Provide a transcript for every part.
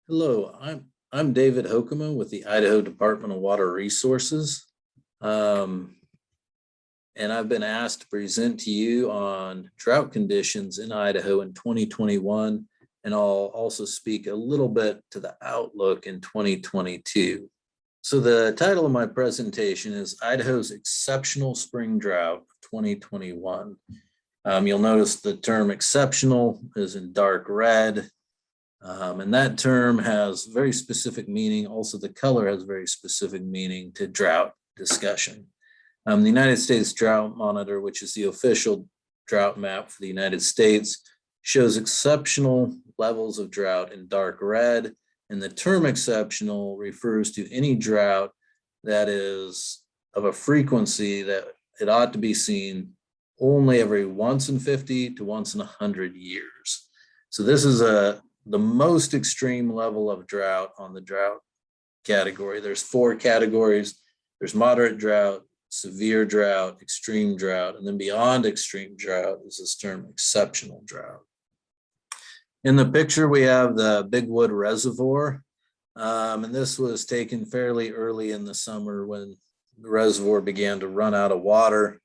Hello, I'm David Hoekema with the Idaho Department of Water Resources. And I've been asked to present to you on drought conditions in Idaho in 2021. And I'll also speak a little bit to the outlook in 2022. So the title of my presentation is Idaho's Exceptional Spring Drought 2021. You'll notice the term exceptional is in dark red. And that term has very specific meaning. Also, the color has very specific meaning to drought discussion. The United States Drought Monitor, which is the official drought map for the United States, shows exceptional levels of drought in dark red. And the term exceptional refers to any drought that is of a frequency that it ought to be seen only every once in 50 to once in 100 years. So this is the most extreme level of drought on the drought category. There's 4 categories. There's moderate drought, severe drought, extreme drought, and then beyond extreme drought is this term exceptional drought. In the picture, we have the Big Wood Reservoir, and this was taken fairly early in the summer when the reservoir began to run out of water.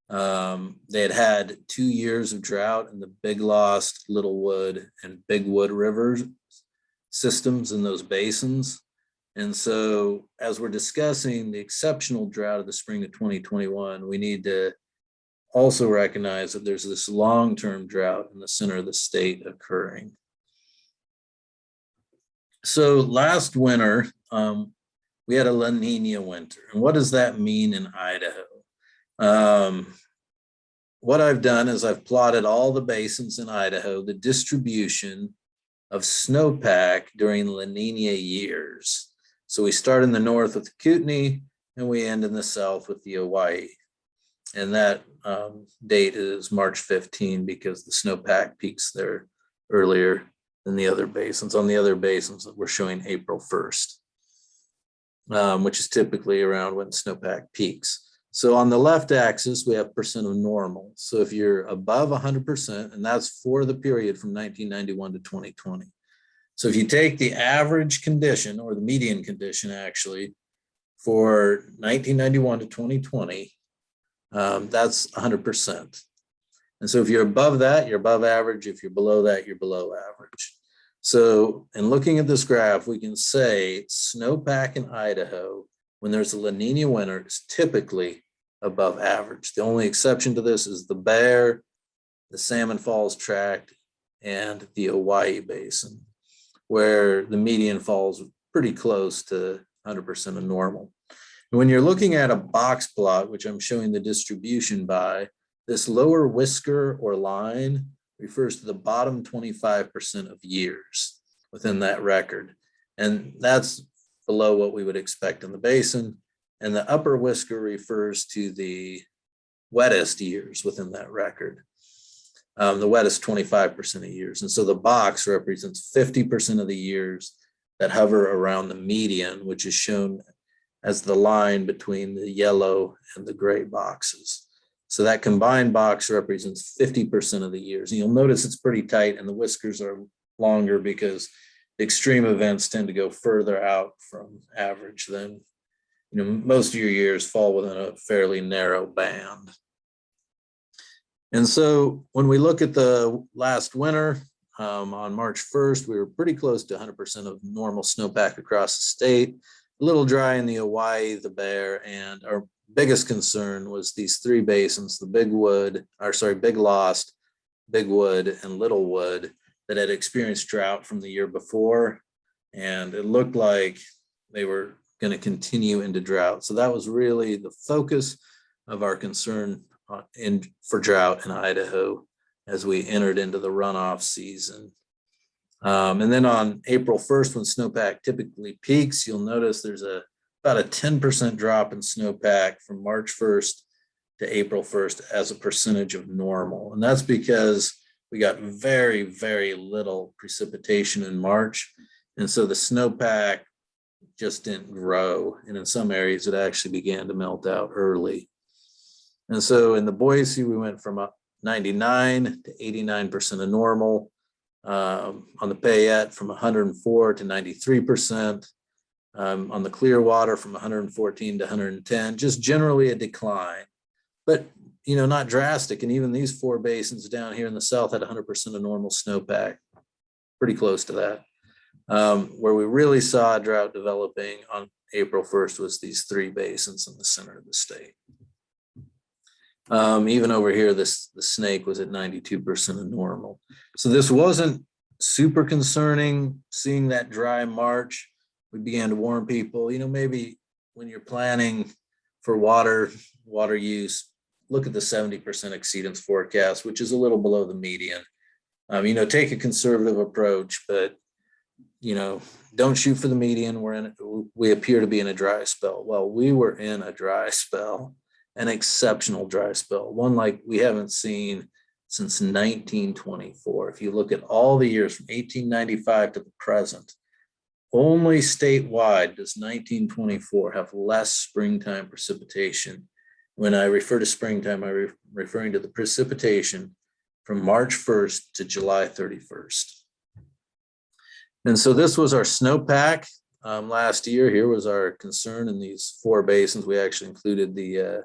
They had 2 years of drought in the Big Lost, Little Wood, and Big Wood rivers systems in those basins. And so as we're discussing the exceptional drought of the spring of 2021, we need to also recognize that there's this long-term drought in the center of the state occurring. So last winter, we had a La Nina winter. And what does that mean in Idaho? What I've done is I've plotted all the basins in Idaho, the distribution of snowpack during La Nina years. So we start in the north with the Kootenai and we end in the south with the Hawaii. And that date is March 15 because the snowpack peaks there earlier than the other basins. On the other basins, we're showing April 1st, which is typically around when snowpack peaks. So on the left axis, we have percent of normal. So if you're above 100%, and that's for the period from 1991 to 2020. So if you take the average condition or the median condition actually for 1991 to 2020, that's 100%. And so if you're above that, you're above average. If you're below that, you're below average. So in looking at this graph, we can say snowpack in Idaho when there's a La Nina winter is typically above average. The only exception to this is the Bear, the Salmon Falls Tract, and the Hawaii Basin, where the median falls pretty close to 100% of normal. And when you're looking at a box plot, which I'm showing the distribution by, this lower whisker or line refers to the bottom 25% of years within that record. And that's below what we would expect in the basin. And the upper whisker refers to the wettest years within that record. The wettest 25% of years. And so the box represents 50% of the years that hover around the median, which is shown as the line between the yellow and the gray boxes. So that combined box represents 50% of the years. And you'll notice it's pretty tight and the whiskers are longer because the extreme events tend to go further out from average than, most of your years fall within a fairly narrow band. And so when we look at the last winter, on March 1st, we were pretty close to 100% of normal snowpack across the state, a little dry in the Hawaii, the Bear, and our biggest concern was these 3 basins, the Big Lost, Big Wood, and Little Wood that had experienced drought from the year before. And it looked like they were going to continue into drought. So that was really the focus of our concern for drought in Idaho as we entered into the runoff season. And then on April 1st, when snowpack typically peaks, you'll notice there's about a 10% drop in snowpack from March 1st to April 1st as a percentage of normal. And that's because we got very, very little precipitation in March. And so the snowpack just didn't grow. And in some areas, it actually began to melt out early. And so in the Boise, we went from 99 to 89% of normal. On the Payette from 104 to 93%. On the Clearwater from 114 to 110, just generally a decline, but not drastic. And even these 4 basins down here in the south had 100% of normal snowpack, pretty close to that. Where we really saw a drought developing on April 1st was these 3 basins in the center of the state. Even over here, the Snake was at 92% of normal. So this wasn't super concerning. Seeing that dry March, we began to warn people, maybe when you're planning for water use, look at the 70% exceedance forecast, which is a little below the median. Take a conservative approach, but don't shoot for the median. We appear to be in a dry spell. Well, we were in a dry spell, an exceptional dry spell, one like we haven't seen since 1924. If you look at all the years from 1895 to the present, only statewide does 1924 have less springtime precipitation. When I refer to springtime, I'm referring to the precipitation from March 1st to July 31st. And so this was our snowpack last year. Here was our concern in these 4 basins. We actually included the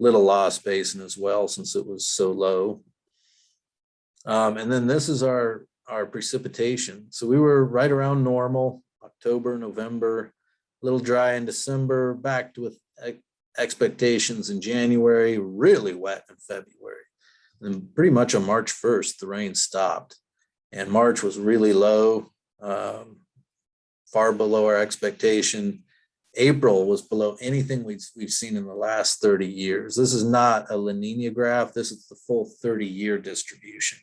Little Lost Basin as well, since it was so low. And then this is our precipitation. So we were right around normal, October, November, a little dry in December, back with expectations in January, really wet in February. And pretty much on March 1st, the rain stopped. And March was really low, far below our expectation. April was below anything we've seen in the last 30 years. This is not a La Nina graph. This is the full 30-year distribution.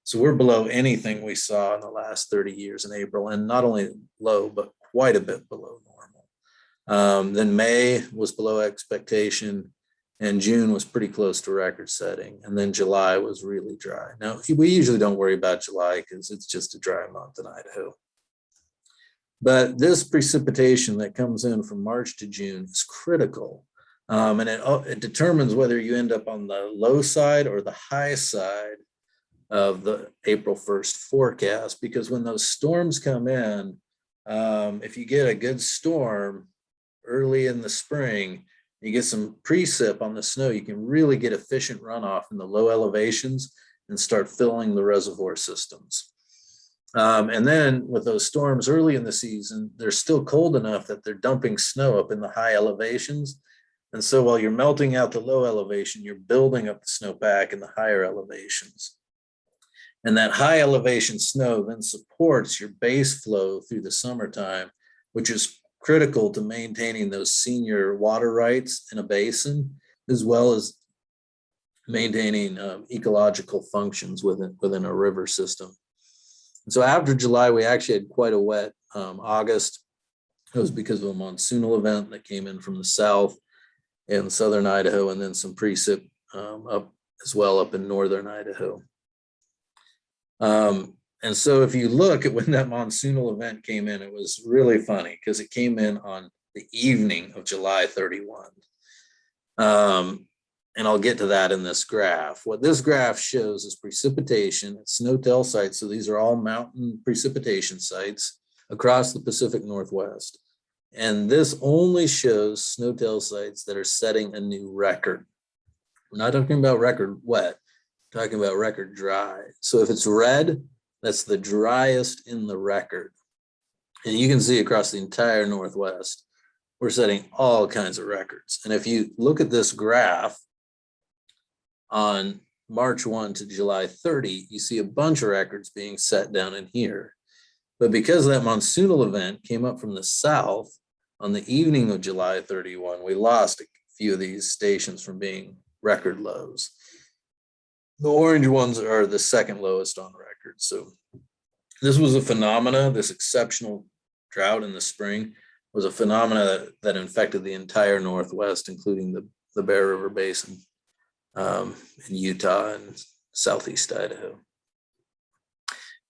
So we're below anything we saw in the last 30 years in April, and not only low, but quite a bit below normal. Then May was below expectation, and June was pretty close to record setting. And then July was really dry. Now, we usually don't worry about July because it's just a dry month in Idaho. But this precipitation that comes in from March to June is critical. And it determines whether you end up on the low side or the high side of the April 1st forecast, because when those storms come in, if you get a good storm early in the spring, you get some precip on the snow, you can really get efficient runoff in the low elevations and start filling the reservoir systems. And then with those storms early in the season, they're still cold enough that they're dumping snow up in the high elevations. And so while you're melting out the low elevation, you're building up the snowpack in the higher elevations. And that high elevation snow then supports your base flow through the summertime, which is critical to maintaining those senior water rights in a basin, as well as maintaining ecological functions within a river system. And so after July, we actually had quite a wet August. It was because of a monsoonal event that came in from the south in southern Idaho, and then some precip up as well up in northern Idaho. And so if you look at when that monsoonal event came in, it was really funny because it came in on the evening of July 31. And I'll get to that in this graph. What this graph shows is precipitation at snow-tail sites. So these are all mountain precipitation sites across the Pacific Northwest. And this only shows snow-tail sites that are setting a new record. We're not talking about record wet, we're talking about record dry. So if it's red, that's the driest in the record. And you can see across the entire Northwest, we're setting all kinds of records. And if you look at this graph on March 1 to July 30, you see a bunch of records being set down in here. But because that monsoonal event came up from the south on the evening of July 31, we lost a few of these stations from being record lows. The orange ones are the second lowest on record. So this was a phenomena, this exceptional drought in the spring was a phenomena that infected the entire Northwest, including the Bear River Basin in Utah and southeast Idaho.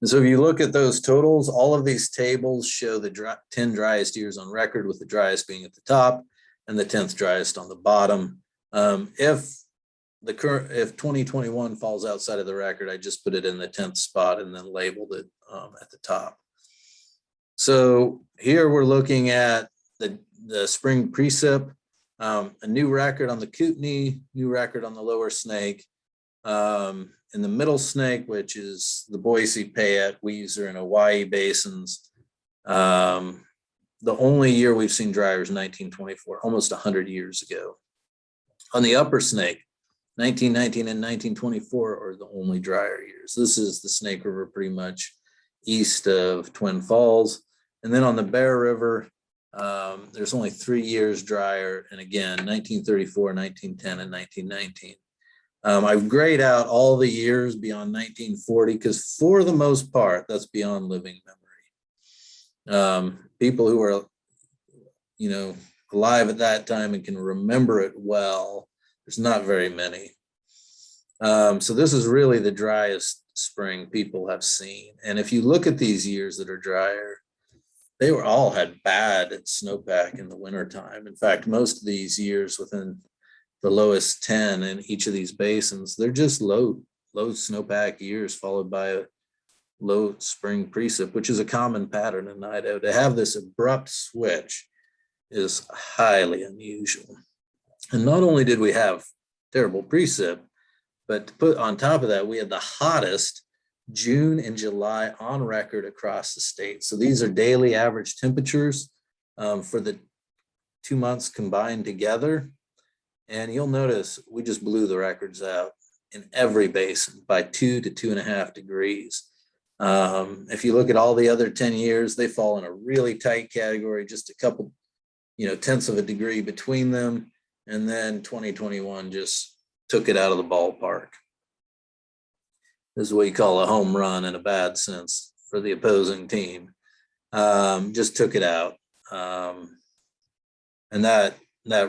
And so if you look at those totals, all of these tables show the 10 driest years on record, with the driest being at the top and the 10th driest on the bottom. If the current, if 2021 falls outside of the record, I just put it in the 10th spot and then labeled it at the top. So here we're looking at the spring precip, a new record on the Kootenai, new record on the Lower Snake. In the Middle Snake, which is the Boise, Payette, Weiser, and Hawaii basins, the only year we've seen drier is 1924, almost 100 years ago. On the Upper Snake, 1919 and 1924 are the only drier years. This is the Snake River pretty much east of Twin Falls. And then on the Bear River, there's only 3 years drier. And again, 1934, 1910, and 1919. I've grayed out all the years beyond 1940 because for the most part, that's beyond living memory. People who are, alive at that time and can remember it well, there's not very many. So this is really the driest spring people have seen. And if you look at these years that are drier, they were all had bad snowpack in the wintertime. In fact, most of these years within the lowest 10 in each of these basins, they're just low snowpack years followed by a low spring precip, which is a common pattern in Idaho. To have this abrupt switch is highly unusual. And not only did we have terrible precip, but to put on top of that, we had the hottest June and July on record across the state. So these are daily average temperatures for the 2 months combined together. And you'll notice we just blew the records out in every basin by 2 to 2.5 degrees. If you look at all the other 10 years, they fall in a really tight category, just a couple, tenths of a degree between them. And then 2021 just took it out of the ballpark. This is what you call a home run in a bad sense for the opposing team. Just took it out. And that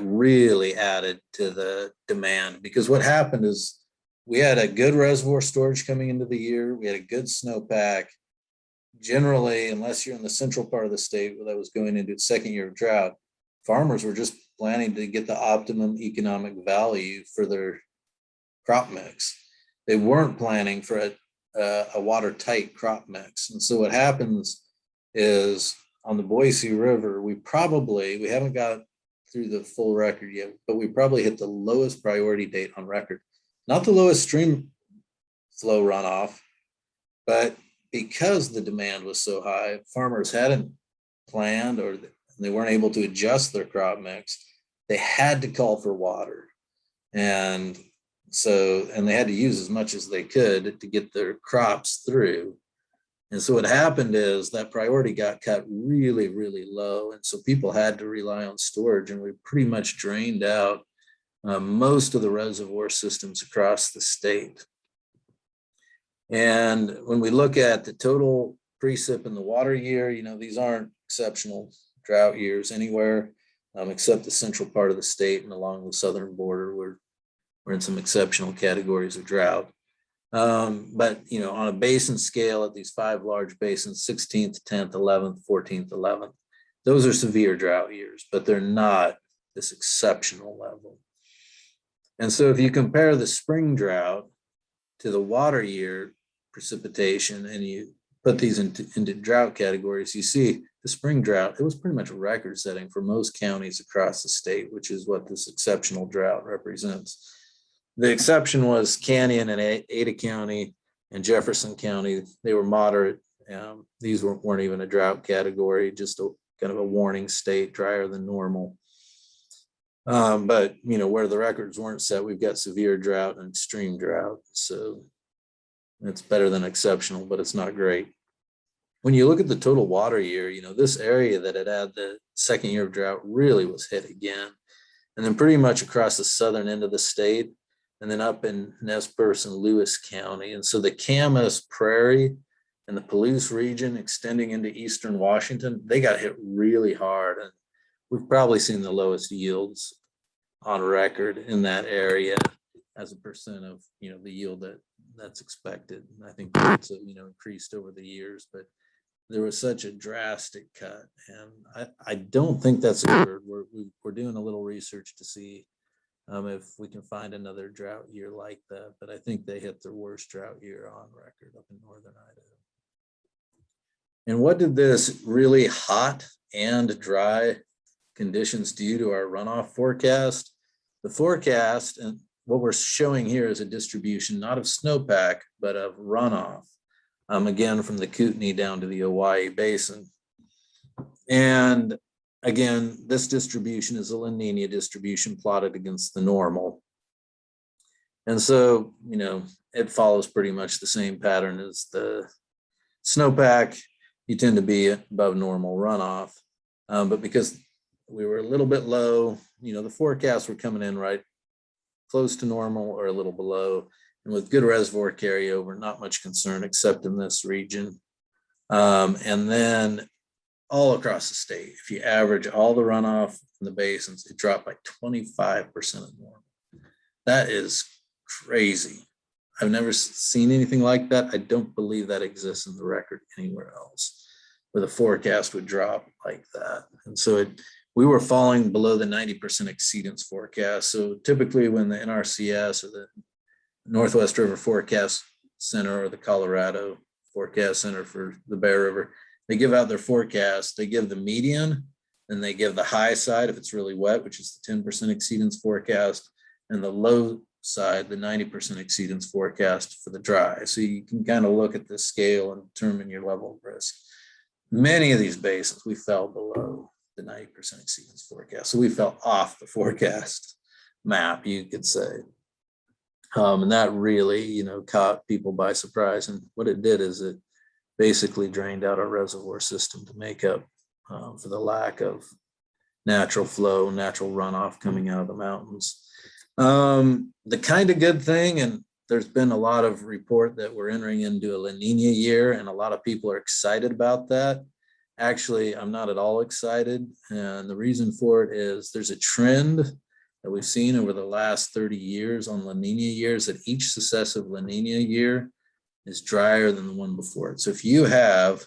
really added to the demand, because what happened is we had a good reservoir storage coming into the year. We had a good snowpack. Generally, unless you're in the central part of the state where that was going into its second year of drought, farmers were just planning to get the optimum economic value for their crop mix. They weren't planning for a watertight crop mix. And so what happens is on the Boise River, we haven't got through the full record yet, but we probably hit the lowest priority date on record. Not the lowest stream flow runoff, but because the demand was so high, farmers hadn't planned or they weren't able to adjust their crop mix. They had to call for water. And they had to use as much as they could to get their crops through. And so what happened is that priority got cut really, really low. And so people had to rely on storage, and we pretty much drained out most of the reservoir systems across the state. And when we look at the total precip in the water year, these aren't exceptional drought years anywhere except the central part of the state and along the southern border. We're in some exceptional categories of drought. But, on a basin scale at these 5 large basins, 16th, 10th, 11th, 14th, 11th, those are severe drought years, but they're not this exceptional level. And so if you compare the spring drought to the water year precipitation and you put these into drought categories, you see the spring drought, it was pretty much record setting for most counties across the state, which is what this exceptional drought represents. The exception was Canyon and Ada County and Jefferson County. They were moderate. These weren't even a drought category, just kind of a warning state, drier than normal. But, where the records weren't set, we've got severe drought and extreme drought. So it's better than exceptional, but it's not great. When you look at the total water year, this area that had had the second year of drought really was hit again. And then pretty much across the southern end of the state, and then up in Nez Perce and Lewis County. And so the Camas Prairie and the Palouse region extending into eastern Washington, they got hit really hard. And we've probably seen the lowest yields on record in that area as a percent of, the yield that's expected. And I think that's, increased over the years, but there was such a drastic cut. And I don't think that's occurred. We're doing a little research to see if we can find another drought year like that. But I think they hit their worst drought year on record up in northern Idaho. And what did this really hot and dry conditions do to our runoff forecast? The forecast, and what we're showing here is a distribution not of snowpack, but of runoff. Again, from the Kootenai down to the Hawaii Basin. And again, this distribution is a La Nina distribution plotted against the normal. And so, you know, it follows pretty much the same pattern as the snowpack. You tend to be above normal runoff. But because we were a little bit low, you know, the forecasts were coming in right close to normal or a little below. And with good reservoir carryover, not much concern except in this region. And then all across the state, if you average all the runoff in the basins, it dropped by 25% of normal. That is crazy. I've never seen anything like that. I don't believe that exists in the record anywhere else where the forecast would drop like that. And so we were falling below the 90% exceedance forecast. So typically when the NRCS or the Northwest River Forecast Center or the Colorado Forecast Center for the Bear River, they give out their forecast. They give the median, and they give the high side if it's really wet, which is the 10% exceedance forecast, and the low side, the 90% exceedance forecast for the dry. So you can kind of look at this scale and determine your level of risk. Many of these basins, we fell below the 90% exceedance forecast. So we fell off the forecast map, you could say. And that really, you know, caught people by surprise. And what it did is it basically drained out our reservoir system to make up for the lack of natural flow, natural runoff coming out of the mountains. The kind of good thing, and there's been a lot of report that we're entering into a La Nina year, and a lot of people are excited about that. Actually, I'm not at all excited. And the reason for it is there's a trend that we've seen over the last 30 years on La Nina years, that each successive La Nina year is drier than the one before it. So if you have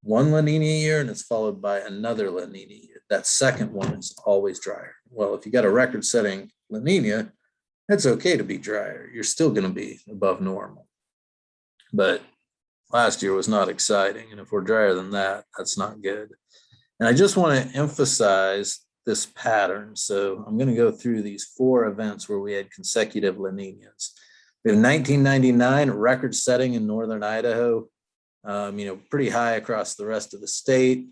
one La Nina year and it's followed by another La Nina year, that second one is always drier. Well, if you got a record-setting La Nina, it's okay to be drier. You're still going to be above normal. But last year was not exciting. And if we're drier than that, that's not good. And I just want to emphasize this pattern. So I'm going to go through these 4 events where we had consecutive La Ninas. We have 1999, record setting in northern Idaho, you know, pretty high across the rest of the state.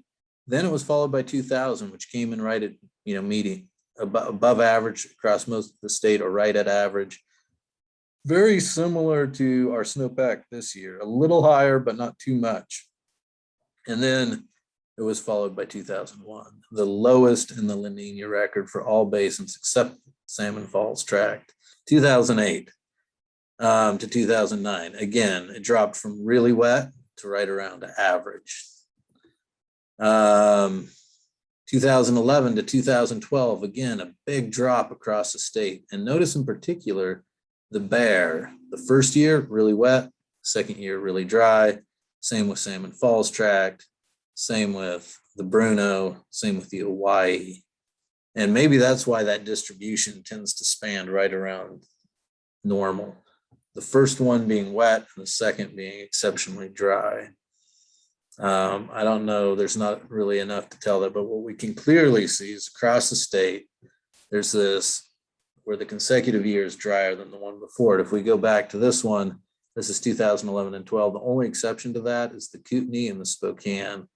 Then it was followed by 2000, which came in right at, you know, median, above average across most of the state or right at average. Very similar to our snowpack this year, a little higher, but not too much. And then it was followed by 2001, the lowest in the La Nina record for all basins except Salmon Falls Tract. 2008 to 2009, again, it dropped from really wet to right around average. 2011 to 2012, again, a big drop across the state. And notice in particular, the Bear, the first year, really wet, second year, really dry. Same with Salmon Falls Tract, same with the Bruno, same with the Hawaii. And maybe that's why that distribution tends to span right around normal. The first one being wet and the second being exceptionally dry. I don't know, there's not really enough to tell that, but what we can clearly see is across the state, there's this where the consecutive year is drier than the one before it. If we go back to this one, this is 2011 and 12. The only exception to that is the Kootenai and the Spokane.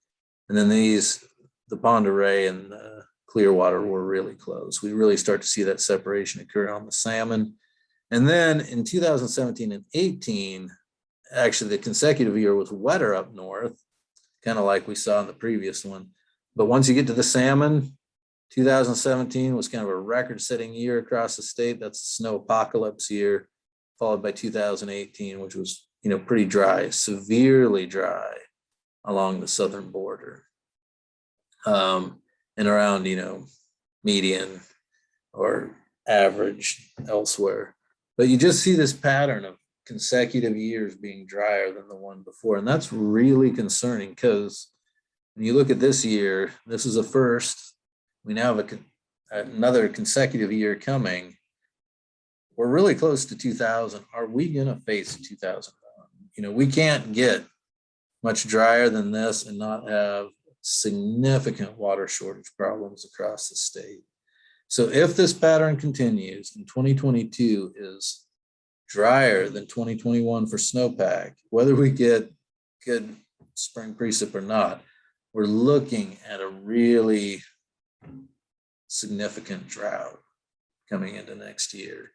And then these, the Pend Oreille and the Clearwater were really close. We really start to see that separation occur on the salmon. And then in 2017 and 18, actually the consecutive year was wetter up north, kind of like we saw in the previous one. But once you get to the salmon, 2017 was kind of a record-setting year across the state. That's the snow apocalypse year, followed by 2018, which was, you know, pretty dry, severely dry along the southern border, and around, you know, median or average elsewhere. But you just see this pattern of consecutive years being drier than the one before. And that's really concerning because when you look at this year, this is a first. We now have another consecutive year coming. we're really close to 2000. Are we going to face 2001? You know, we can't get much drier than this and not have significant water shortage problems across the state. So if this pattern continues and 2022 is drier than 2021 for snowpack, whether we get good spring precip or not, we're looking at a really significant drought coming into next year.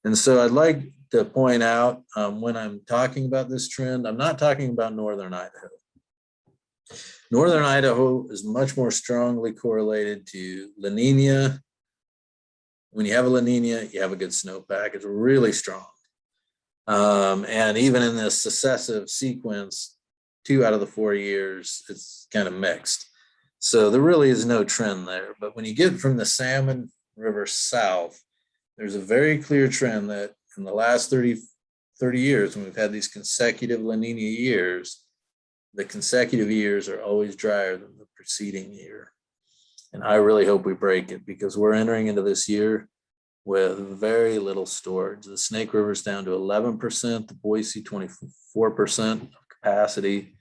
And so I'd like to point out when I'm talking about this trend, I'm not talking about northern Idaho. Northern Idaho is much more strongly correlated to La Nina. When you have a La Nina, you have a good snowpack. It's really strong. And even in this successive sequence, 2 out of the 4 years, it's kind of mixed. So there really is no trend there. But when you get from the Salmon River south, there's a very clear trend that in the last 30 years, when we've had these consecutive La Nina years, the consecutive years are always drier than the preceding year. And I really hope we break it, because we're entering into this year with very little storage. The Snake River's down to 11%, the Boise 24% of capacity.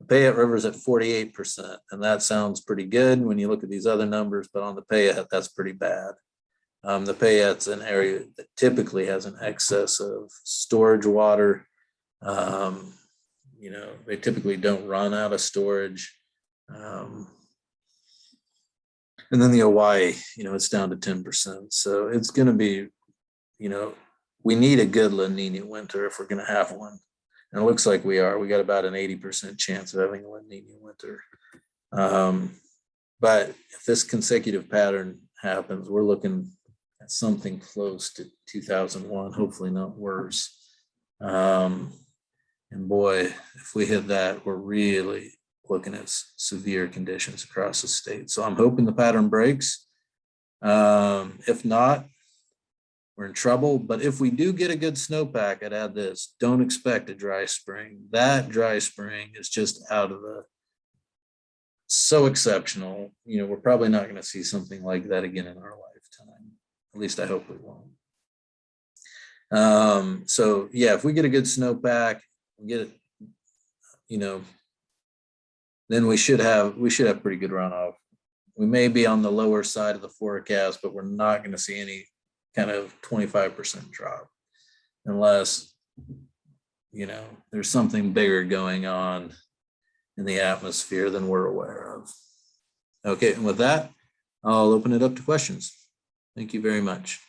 The Payette River's at 48%, and that sounds pretty good when you look at these other numbers, but on the Payette, that's pretty bad. The Payette's an area that typically has an excess of storage water. You know, they typically don't run out of storage. And then the Hawaii, you know, it's down to 10%. So it's going to be, you know, we need a good La Nina winter if we're going to have one. And it looks like we are. We got about an 80% chance of having a La Nina winter. But if this consecutive pattern happens, we're looking at something close to 2001, hopefully not worse. And boy, if we hit that, we're really looking at severe conditions across the state. So I'm hoping the pattern breaks. If not, we're in trouble. But if we do get a good snowpack, I'd add this: don't expect a dry spring. That dry spring is just out of the so exceptional. You know, we're probably not going to see something like that again in our lifetime. At least I hope we won't. So yeah, if we get a good snowpack, get it, you know, then we should have pretty good runoff. We may be on the lower side of the forecast, but we're not going to see any kind of 25% drop unless, you know, there's something bigger going on in the atmosphere than we're aware of. Okay, and with that, I'll open it up to questions. Thank you very much.